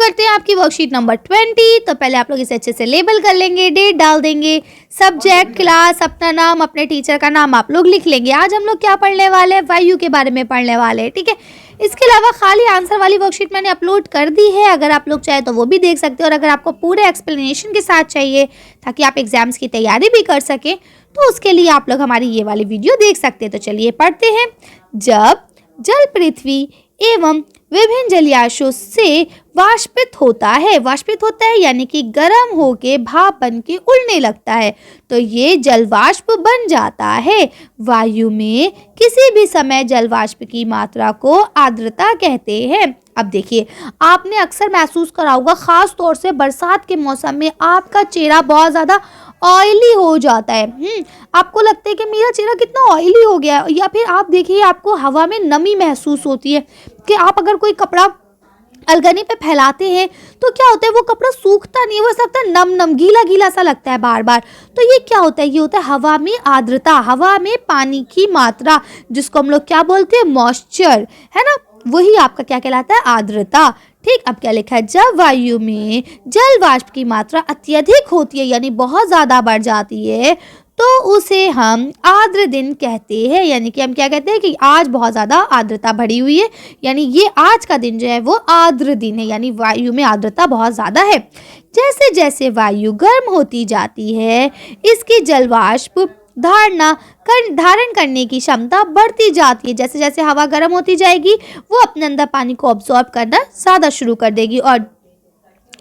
करते हैं आपकी वर्कशीट नंबर 20। तो पहले आप लोग इसे अच्छे से लेबल कर लेंगे, डेट डाल देंगे, सब्जेक्ट, क्लास, अपना नाम, अपने टीचर का नाम आप लोग लिख लेंगे। आज हम लोग क्या पढ़ने वाले हैं, वायु के बारे में पढ़ने वाले हैं, ठीक है। इसके अलावा खाली आंसर वाली वर्कशीट मैंने अपलोड कर दी है, अगर आप लोग चाहे तो वो भी देख सकते हो। और अगर आपको पूरे एक्सप्लेनेशन के साथ चाहिए ताकि आप एग्जाम्स की तैयारी भी कर सकें, तो उसके लिए आप लोग हमारी ये वाली वीडियो देख सकते हैं। तो चलिए पढ़ते हैं। जब जल पृथ्वी एवं विभिन्न जलीयाशों से वाष्पित होता है यानी कि गर्म होके भाप बन के उड़ने लगता है, तो ये जल वाष्प बन जाता है। वायु में किसी भी समय जल वाष्प की मात्रा को आर्द्रता कहते हैं। अब देखिए, आपने अक्सर महसूस करा होगा, खास तौर से बरसात के मौसम में आपका चेहरा बहुत ज़्यादा ऑयली हो जाता है। आपको लगता है कि मेरा चेहरा कितना ऑयली हो गया है, या फिर आप देखिए आपको हवा में नमी महसूस होती है कि आप अगर कोई कपड़ा अलगनी पे फैलाते हैं तो क्या होता है, वो कपड़ा सूखता नहीं है, वो ऐसा लगता है नम नम गीला गीला सा लगता है बार बार। तो ये क्या होता है, ये होता है हवा में आर्द्रता, हवा में पानी की मात्रा, जिसको हम लोग क्या बोलते हैं, मॉइस्चर, है ना। वही आपका क्या कहलाता है, आर्द्रता। ठीक, अब क्या लिखा है, जब वायु में जल वाष्प की मात्रा अत्यधिक होती है यानी बहुत ज़्यादा बढ़ जाती है, तो उसे हम आर्द्र दिन कहते हैं। यानी कि हम क्या कहते हैं कि आज बहुत ज़्यादा आर्द्रता बढ़ी हुई है, यानी ये आज का दिन जो है वो आर्द्र दिन है, यानी वायु में आर्द्रता बहुत ज़्यादा है। जैसे जैसे वायु गर्म होती जाती है, इसकी जल वाष्प धारण करने की क्षमता बढ़ती जाती है। जैसे जैसे हवा गर्म होती जाएगी, वो अपने अंदर पानी को ऑब्जॉर्ब करना ज़्यादा शुरू कर देगी, और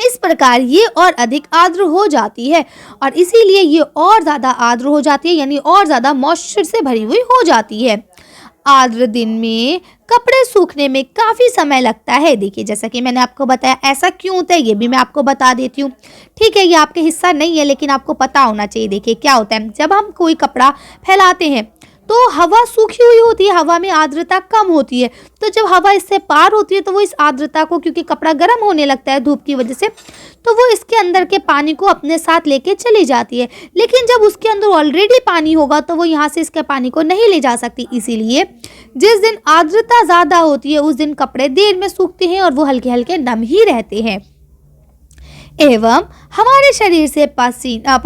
इस प्रकार ये और अधिक आर्द्र हो जाती है, और इसीलिए ये और ज़्यादा आर्द्र हो जाती है, यानी और ज़्यादा मॉइस्चर से भरी हुई हो जाती है। आर्द्र दिन में कपड़े सूखने में काफ़ी समय लगता है। देखिए, जैसा कि मैंने आपको बताया, ऐसा क्यों होता है ये भी मैं आपको बता देती हूँ। ठीक है, ये आपके हिस्सा नहीं है लेकिन आपको पता होना चाहिए। देखिए क्या होता है, जब हम कोई कपड़ा फैलाते हैं तो हवा सूखी हुई होती है, हवा में आर्द्रता कम होती है, तो जब हवा इससे पार होती है तो वो इस आर्द्रता को, क्योंकि कपड़ा गर्म होने लगता है धूप की वजह से, तो वो इसके अंदर के पानी को अपने साथ लेके चली जाती है। लेकिन जब उसके अंदर ऑलरेडी पानी होगा तो वो यहाँ से इसके पानी को नहीं ले जा सकती। इसीलिए जिस दिन आर्द्रता ज़्यादा होती है उस दिन कपड़े देर में सूखते हैं और वो हल्के हल्के नम ही रहते हैं। एवं हमारे शरीर से पसीना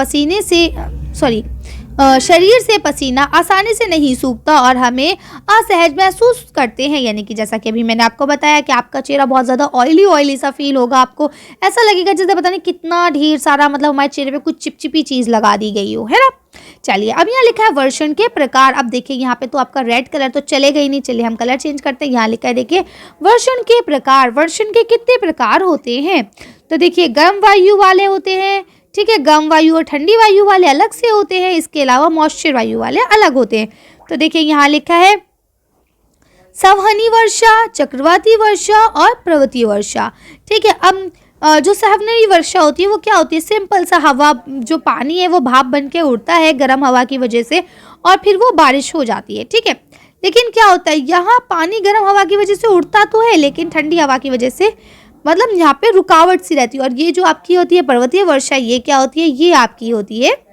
आसानी से नहीं सूखता और हमें असहज महसूस करते हैं। यानी कि जैसा कि अभी मैंने आपको बताया कि आपका चेहरा बहुत ज़्यादा ऑयली सा फील होगा, आपको ऐसा लगेगा जैसे पता नहीं कितना ढेर सारा, मतलब हमारे चेहरे पे कुछ चिपचिपी चीज़ लगा दी गई हो, है ना। चलिए, अब यहाँ लिखा है वर्षण के प्रकार। अब देखिए यहाँ पे तो आपका रेड कलर तो चलेगा ही नहीं, चलिए हम कलर चेंज करते हैं। यहाँ लिखा है, देखिए वर्षण के प्रकार। वर्षण के कितने प्रकार होते हैं, तो देखिए गर्म वायु वाले होते हैं, ठीक है, गर्म वायु और ठंडी वायु वाले अलग से होते हैं, इसके अलावा मॉइस्चर वायु वाले अलग होते हैं। तो देखिए यहाँ लिखा है संवहनी वर्षा, चक्रवाती वर्षा और पर्वतीय वर्षा। ठीक है, अब जो संवहनी वर्षा होती है वो क्या होती है, सिंपल सा हवा, जो पानी है वो भाप बन के उड़ता है गर्म हवा की वजह से, और फिर वो बारिश हो जाती है। ठीक है, लेकिन क्या होता है, यहाँ पानी गर्म हवा की वजह से उड़ता तो है, लेकिन ठंडी हवा की वजह से मतलब यहाँ पे रुकावट सी रहती है। और ये जो आपकी होती है पर्वतीय वर्षा, ये क्या होती है, ये आपकी होती है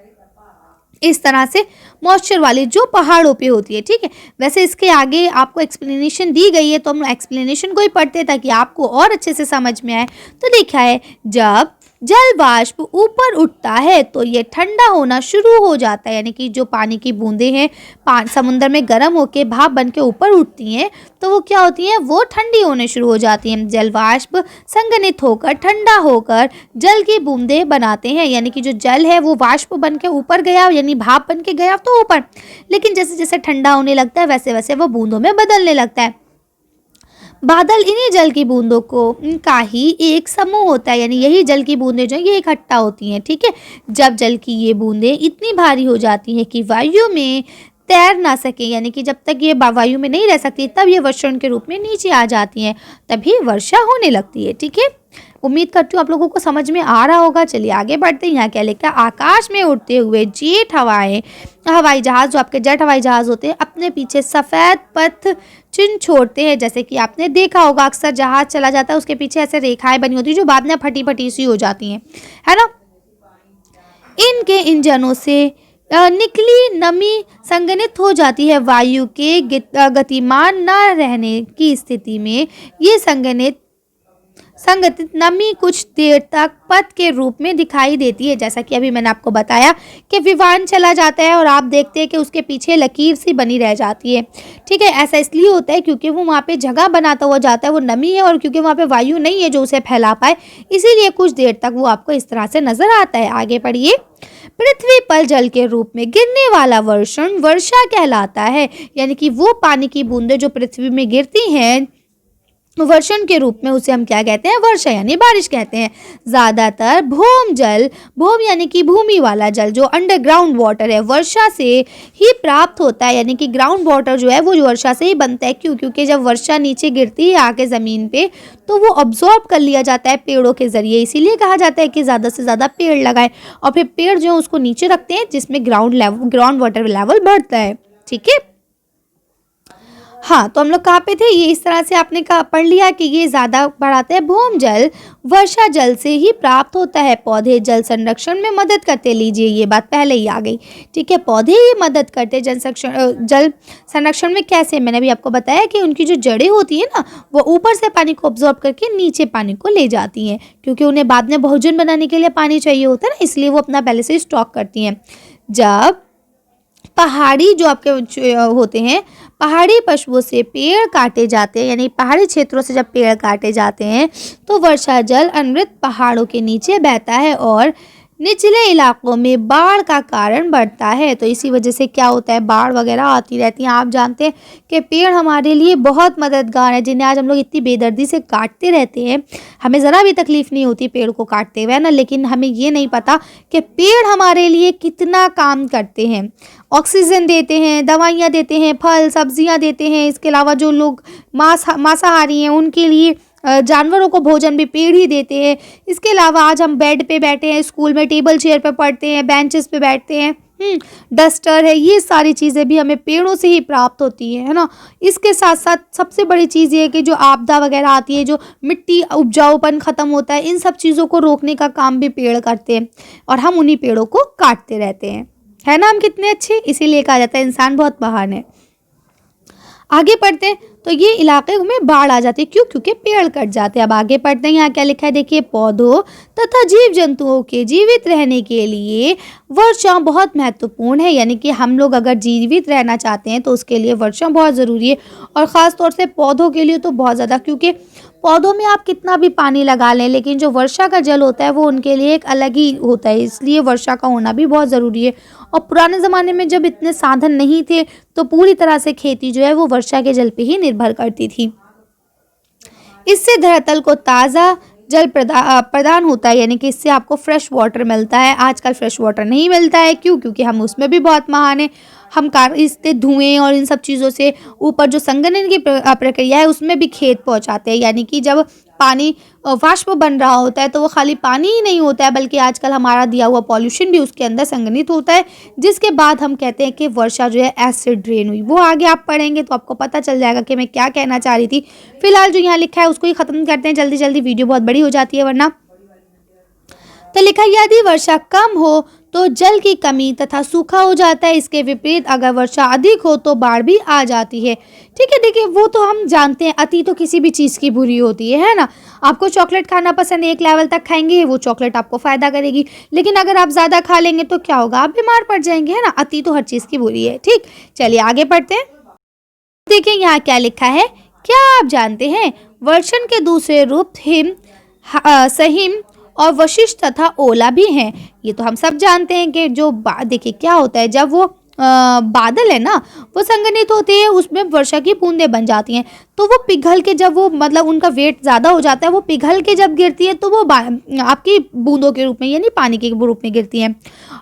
इस तरह से मॉइस्चर वाली, जो पहाड़ों पे होती है। ठीक है, वैसे इसके आगे आपको एक्सप्लेनेशन दी गई है, तो हम एक्सप्लेनेशन को ही पढ़ते ताकि आपको और अच्छे से समझ में आए। तो देखा है, जब जल वाष्प ऊपर उठता है तो ये ठंडा होना शुरू हो जाता है, यानी कि जो पानी की बूंदें हैं समुद्र में गर्म होकर भाप बन के ऊपर उठती हैं, तो वो क्या होती हैं, वो ठंडी होने शुरू हो जाती हैं। जल वाष्प संघनित होकर ठंडा होकर जल की बूंदें बनाते हैं, यानी कि जो जल है वो वाष्प बन के ऊपर गया, यानी भाप बन के गया तो ऊपर, लेकिन जैसे जैसे ठंडा होने लगता है वैसे वैसे वो बूंदों में बदलने लगता है। बादल इन्हीं जल की बूंदों का ही एक समूह होता है, यानी यही जल की बूंदें जो ये इकट्ठा होती हैं। ठीक है, जब जल की ये बूंदें इतनी भारी हो जाती हैं कि वायु में तैर ना सके, यानी कि जब तक ये वायु में नहीं रह सकती तब ये वर्षण के रूप में नीचे आ जाती हैं, तभी वर्षा होने लगती है। ठीक है, उम्मीद करती हूँ आप लोगों को समझ में आ रहा होगा। चलिए आगे बढ़ते हैं। यहाँ क्या लिखा है, आकाश में उड़ते हुए जेट हवाई जहाज, जो आपके जेट हवाई जहाज होते हैं, अपने पीछे सफ़ेद पथ चिन्ह छोड़ते हैं। जैसे कि आपने देखा होगा, अक्सर जहाज चला जाता है उसके पीछे ऐसे रेखाएं बनी होती है जो बाद में फटी फटी सी हो जाती हैं, है ना। इनके इंजनों से निकली नमी संघनित हो जाती है। वायु के गतिमान न रहने की स्थिति में ये संगठित नमी कुछ देर तक पथ के रूप में दिखाई देती है। जैसा कि अभी मैंने आपको बताया कि विमान चला जाता है और आप देखते हैं कि उसके पीछे लकीर सी बनी रह जाती है। ठीक है, ऐसा इसलिए होता है क्योंकि वो वहाँ पे जगह बनाता हुआ जाता है, वो नमी है और क्योंकि वहाँ पे वायु नहीं है जो उसे फैला पाए, इसीलिए कुछ देर तक वो आपको इस तरह से नजर आता है। आगे पढ़िए। पृथ्वी पर जल के रूप में गिरने वाला वर्षण वर्षा कहलाता है। यानी कि वो पानी की बूंदें जो पृथ्वी में गिरती हैं वर्षण के रूप में, उसे हम क्या कहते हैं? वर्षा यानी बारिश कहते हैं। ज़्यादातर भौम जल, भौम यानी कि भूमि वाला जल जो अंडरग्राउंड वाटर है, वर्षा से ही प्राप्त होता है। यानी कि ग्राउंड वाटर जो है वो वर्षा से ही बनता है। क्यों? क्योंकि जब वर्षा नीचे गिरती है आके ज़मीन पे तो वो ऑब्जॉर्ब कर लिया जाता है पेड़ों के ज़रिए। इसीलिए कहा जाता है कि ज़्यादा से ज़्यादा पेड़ लगाएं और फिर पेड़ जो है उसको नीचे रखते हैं जिसमें ग्राउंड वाटर लेवल बढ़ता है। ठीक है। हाँ, तो हम लोग कहाँ पे थे? ये इस तरह से आपने कहा पढ़ लिया कि ये ज़्यादा बढ़ाते हैं। भौम जल वर्षा जल से ही प्राप्त होता है। पौधे जल संरक्षण में मदद करते, लीजिए ये बात पहले ही आ गई। ठीक है, पौधे ही मदद करते जल संरक्षण में। कैसे? मैंने भी आपको बताया कि उनकी जो जड़ें होती है ना वो ऊपर से पानी को ऑब्जॉर्ब करके नीचे पानी को ले जाती हैं, क्योंकि उन्हें बाद में भोजन बनाने के लिए पानी चाहिए होता है ना, इसलिए वो अपना पहले से स्टॉक करती हैं। जब पहाड़ी जो आपके होते हैं, पहाड़ी पशुओं से पेड़ काटे जाते हैं, यानी पहाड़ी क्षेत्रों से जब पेड़ काटे जाते हैं तो वर्षा जल अनवरत पहाड़ों के नीचे बहता है और निचले इलाकों में बाढ़ का कारण बढ़ता है। तो इसी वजह से क्या होता है? बाढ़ वगैरह आती रहती हैं। आप जानते हैं कि पेड़ हमारे लिए बहुत मददगार है, जिन्हें आज हम लोग इतनी बेदर्दी से काटते रहते हैं। हमें ज़रा भी तकलीफ़ नहीं होती पेड़ को काटते हुए, है ना, लेकिन हमें ये नहीं पता कि पेड़ हमारे लिए कितना काम करते हैं। ऑक्सीजन देते हैं, दवाइयाँ देते हैं, फल सब्जियाँ देते हैं। इसके अलावा जो लोग मांसाहारी हैं उनके लिए जानवरों को भोजन भी पेड़ ही देते हैं। इसके अलावा आज हम बेड पे बैठे हैं, स्कूल में टेबल चेयर पे पढ़ते हैं, बेंचेस पे बैठते हैं, डस्टर है, ये सारी चीज़ें भी हमें पेड़ों से ही प्राप्त होती है ना। इसके साथ साथ सबसे बड़ी चीज़ ये है कि जो आपदा वगैरह आती है, जो मिट्टी उपजाऊपन ख़त्म होता है, इन सब चीज़ों को रोकने का काम भी पेड़ करते हैं और हम उन्हीं पेड़ों को काटते रहते हैं। है ना, हम कितने अच्छे, इसीलिए कहा जाता है इंसान बहुत महान है। आगे पढ़ते हैं तो ये इलाके में बाढ़ आ जाती है। क्यों? क्योंकि पेड़ कट जाते हैं। अब आगे पढ़ते हैं, यहाँ क्या लिखा है देखिए। पौधों तथा जीव जंतुओं के जीवित रहने के लिए वर्षा बहुत महत्वपूर्ण है। यानी कि हम लोग अगर जीवित रहना चाहते हैं तो उसके लिए वर्षा बहुत ज़रूरी है, और ख़ास तौर से पौधों के लिए तो बहुत ज़्यादा, क्योंकि पौधों में आप कितना भी पानी लगा लें लेकिन जो वर्षा का जल होता है वो उनके लिए एक अलग ही होता है, इसलिए वर्षा का होना भी बहुत ज़रूरी है। और पुराने ज़माने में जब इतने साधन नहीं थे तो पूरी तरह से खेती जो है वो वर्षा के जल पे ही निर्भर करती थी। इससे धरातल को ताज़ा जल प्रदान होता है, यानी कि इससे आपको फ्रेश वाटर मिलता है। आजकल फ्रेश वाटर नहीं मिलता है। क्यों? क्योंकि हम उसमें भी बहुत महान हैं। हम इससे धुएं और इन सब चीज़ों से ऊपर जो संघनन की प्रक्रिया है उसमें भी खेत पहुंचाते हैं। यानी कि जब पानी वाष्प बन रहा होता है तो वो खाली पानी ही नहीं होता है, बल्कि आजकल हमारा दिया हुआ पॉल्यूशन भी उसके अंदर संघनित होता है, जिसके बाद हम कहते हैं कि वर्षा जो है एसिड रेन हुई। वो आगे आप पढ़ेंगे तो आपको पता चल जाएगा कि मैं क्या कहना चाह रही थी। फिलहाल जो यहाँ लिखा है उसको ही ख़त्म करते हैं जल्दी जल्दी, वीडियो बहुत बड़ी हो जाती है वरना। तो लिखा, यदि वर्षा कम हो तो जल की कमी तथा सूखा हो जाता है। इसके विपरीत अगर वर्षा अधिक हो तो बाढ़ भी आ जाती है। ठीक है, देखिए वो तो हम जानते हैं, अति तो किसी भी चीज़ की बुरी होती है ना। आपको चॉकलेट खाना पसंद है, एक लेवल तक खाएंगे, वो चॉकलेट आपको फ़ायदा करेगी, लेकिन अगर आप ज़्यादा खा लेंगे तो क्या होगा? आप बीमार पड़ जाएंगे, है ना। अति तो हर चीज़ की बुरी है। ठीक, चलिए आगे पढ़ते हैं। देखिए यहाँ क्या लिखा है। क्या आप जानते हैं वर्षण के दूसरे रूप हिम, सहिम और वशिष्ठ तथा ओला भी हैं। ये तो हम सब जानते हैं कि जो देखिए क्या होता है, जब वो बादल है ना वो संघनित होते हैं, उसमें वर्षा की बूंदें बन जाती हैं, तो वो पिघल के जब वो मतलब उनका वेट ज़्यादा हो जाता है, वो पिघल के जब गिरती है तो वो आपकी बूंदों के रूप में यानी पानी के रूप में गिरती हैं।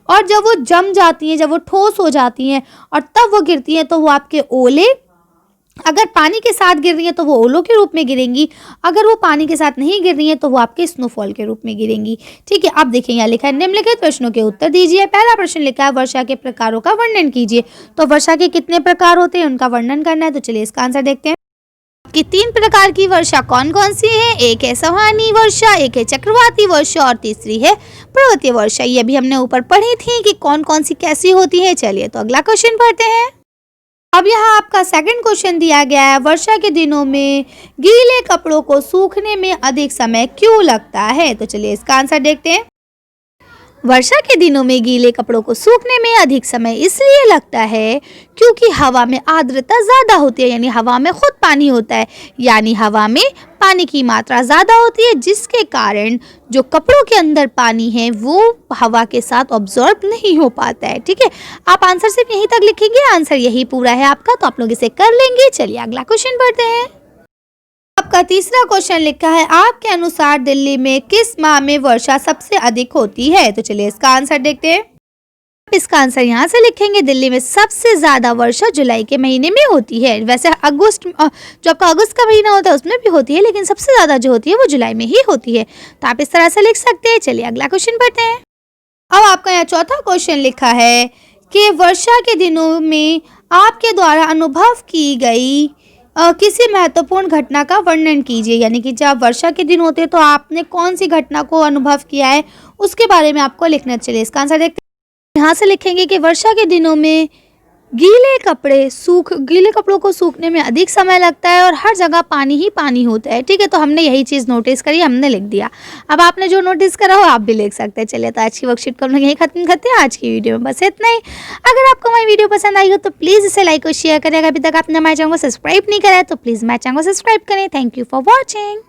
और जब वो जम जाती हैं, जब वो ठोस हो जाती हैं और तब वो गिरती हैं तो वो आपके ओले, अगर पानी के साथ गिर रही है तो वो ओलों के रूप में गिरेंगी, अगर वो पानी के साथ नहीं गिर रही है तो वो आपके स्नोफॉल के रूप में गिरेंगी। ठीक है, अब देखिए यहाँ लिखा है निम्नलिखित प्रश्नों के उत्तर दीजिए। पहला प्रश्न लिखा है वर्षा के प्रकारों का वर्णन कीजिए। तो वर्षा के कितने प्रकार होते हैं उनका वर्णन करना है, तो चलिए इसका आंसर देखते हैं कि 3 प्रकार की वर्षा कौन कौन सी है। एक है सौहानी वर्षा, एक है चक्रवाती वर्षा और तीसरी है पर्वतीय वर्षा। ये भी हमने ऊपर पढ़ी थी कि कौन कौन सी कैसी होती है। चलिए तो अगला क्वेश्चन पढ़ते हैं। अब यहाँ आपका सेकंड क्वेश्चन दिया गया है, वर्षा के दिनों में गीले कपड़ों को सूखने में अधिक समय क्यों लगता है? तो चलिए इसका आंसर देखते हैं। वर्षा के दिनों में गीले कपड़ों को सूखने में अधिक समय इसलिए लगता है क्योंकि हवा में आर्द्रता ज़्यादा होती है, यानी हवा में खुद पानी होता है, यानी हवा में पानी की मात्रा ज़्यादा होती है, जिसके कारण जो कपड़ों के अंदर पानी है वो हवा के साथ ऑब्जॉर्ब नहीं हो पाता है। ठीक है, आप आंसर सिर्फ यहीं तक लिखेंगे, आंसर यही पूरा है आपका, तो आप लोग इसे कर लेंगे। चलिए अगला क्वेश्चन पढ़ते हैं। आपका तीसरा क्वेश्चन लिखा है, आपके अनुसार दिल्ली में किस माह में वर्षा सबसे अधिक होती है? तो चलिए इसका आंसर देखते हैं। आप इसका आंसर यहाँ से लिखेंगे, दिल्ली में सबसे ज़्यादा वर्षा जुलाई के महीने में होती है। वैसे अगस्त जो आपका अगस्त का महीना होता है उसमें भी होती है, लेकिन सबसे ज़्यादा जो होती है वो जुलाई में ही होती है, तो आप इस तरह से लिख सकते हैं। चलिए अगला क्वेश्चन पढ़ते हैं। अब आपका यहाँ चौथा क्वेश्चन लिखा है कि वर्षा के दिनों में आपके द्वारा अनुभव की गई किसी महत्वपूर्ण घटना का वर्णन कीजिए, यानी कि जब वर्षा के दिन होते हैं तो आपने कौन सी घटना को अनुभव किया है उसके बारे में आपको लिखना। चलिए इसका आंसर देखते हैं। यहाँ से लिखेंगे कि वर्षा के दिनों में गीले कपड़ों को सूखने में अधिक समय लगता है और हर जगह पानी ही पानी होता है। ठीक है, तो हमने यही चीज़ नोटिस करी, हमने लिख दिया। अब आपने जो नोटिस करा हो आप भी लिख सकते हैं। चलिए तो आज की वर्कशीट को हम लोग यही खत्म करते हैं। आज की वीडियो में बस इतना ही। अगर आपको हमारी वीडियो पसंद आई हो तो प्लीज़ इसे लाइक और शेयर करें। अभी तक आपने हमारे चैनल को सब्सक्राइब नहीं करा है तो प्लीज़ हमारे चैनल को सब्सक्राइब करें। Thank you for watching.